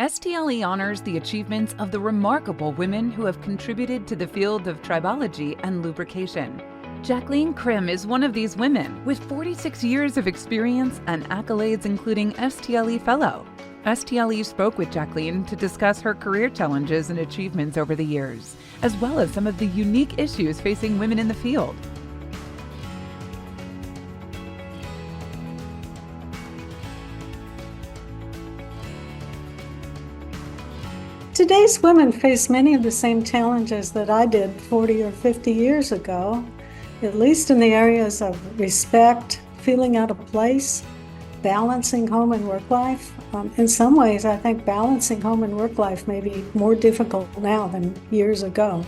STLE honors the achievements of the remarkable women who have contributed to the field of tribology and lubrication. Jacqueline Krim is one of these women, with 46 years of experience and accolades including STLE Fellow. STLE spoke with Jacqueline to discuss her career challenges and achievements over the years, as well as some of the unique issues facing women in the field. Today's women face many of the same challenges that I did 40 or 50 years ago, at least in the areas of respect, feeling out of place, balancing home and work life. In some ways, I think balancing home and work life may be more difficult now than years ago.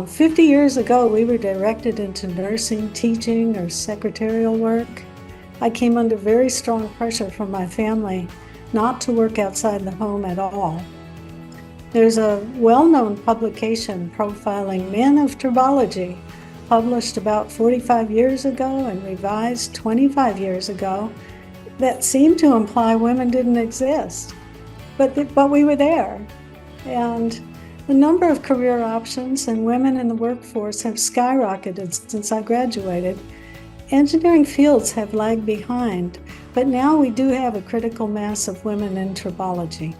50 years ago, we were directed into nursing, teaching, or secretarial work. I came under very strong pressure from my family not to work outside the home at all. There's a well-known publication profiling men of tribology, published about 45 years ago and revised 25 years ago, that seemed to imply women didn't exist, but we were there. And the number of career options and women in the workforce have skyrocketed since I graduated. Engineering fields have lagged behind, but now we do have a critical mass of women in tribology.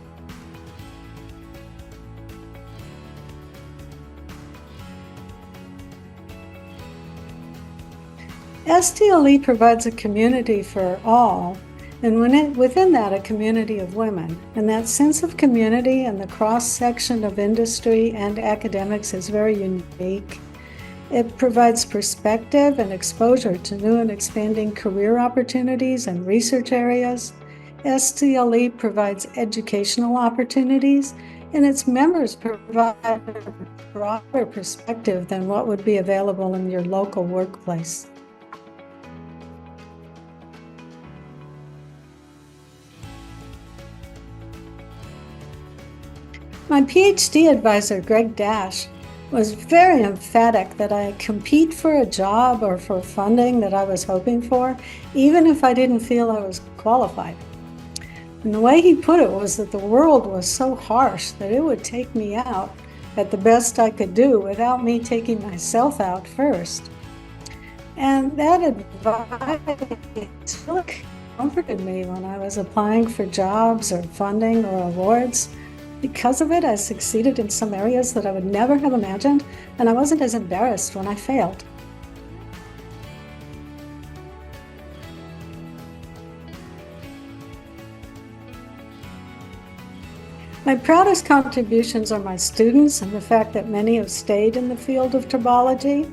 STLE provides a community for all, and within that, a community of women. And that sense of community and the cross-section of industry and academics is very unique. It provides perspective and exposure to new and expanding career opportunities and research areas. STLE provides educational opportunities, and its members provide a broader perspective than what would be available in your local workplace. My PhD advisor, Greg Dash, was very emphatic that I compete for a job or for funding that I was hoping for, even if I didn't feel I was qualified. And the way he put it was that the world was so harsh that it would take me out at the best I could do without me taking myself out first. And that advice really comforted me when I was applying for jobs or funding or awards. Because of it, I succeeded in some areas that I would never have imagined, and I wasn't as embarrassed when I failed. My proudest contributions are my students and the fact that many have stayed in the field of tribology.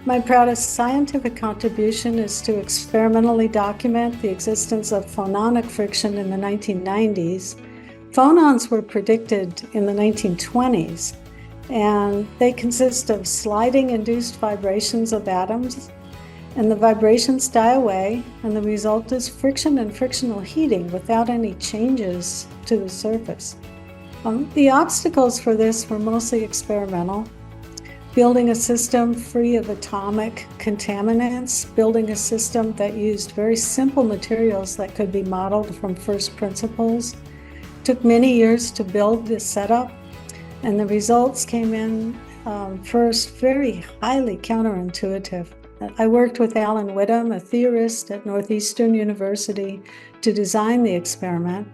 My proudest scientific contribution is to experimentally document the existence of phononic friction in the 1990s. Phonons were predicted in the 1920s, and they consist of sliding induced vibrations of atoms, and the vibrations die away, and the result is friction and frictional heating without any changes to the surface. The obstacles for this were mostly experimental: building a system free of atomic contaminants, building a system that used very simple materials that could be modeled from first principles. Took many years to build this setup, and the results came in first very highly counterintuitive. I worked with Alan Whittam, a theorist at Northeastern University, to design the experiment,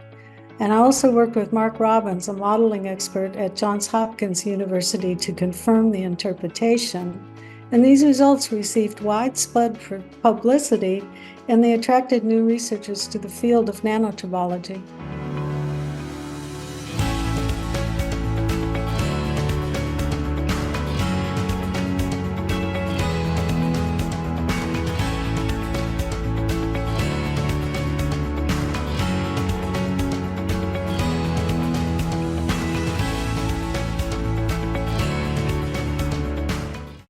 and I also worked with Mark Robbins, a modeling expert at Johns Hopkins University, to confirm the interpretation. And these results received widespread publicity, and they attracted new researchers to the field of nanotribology.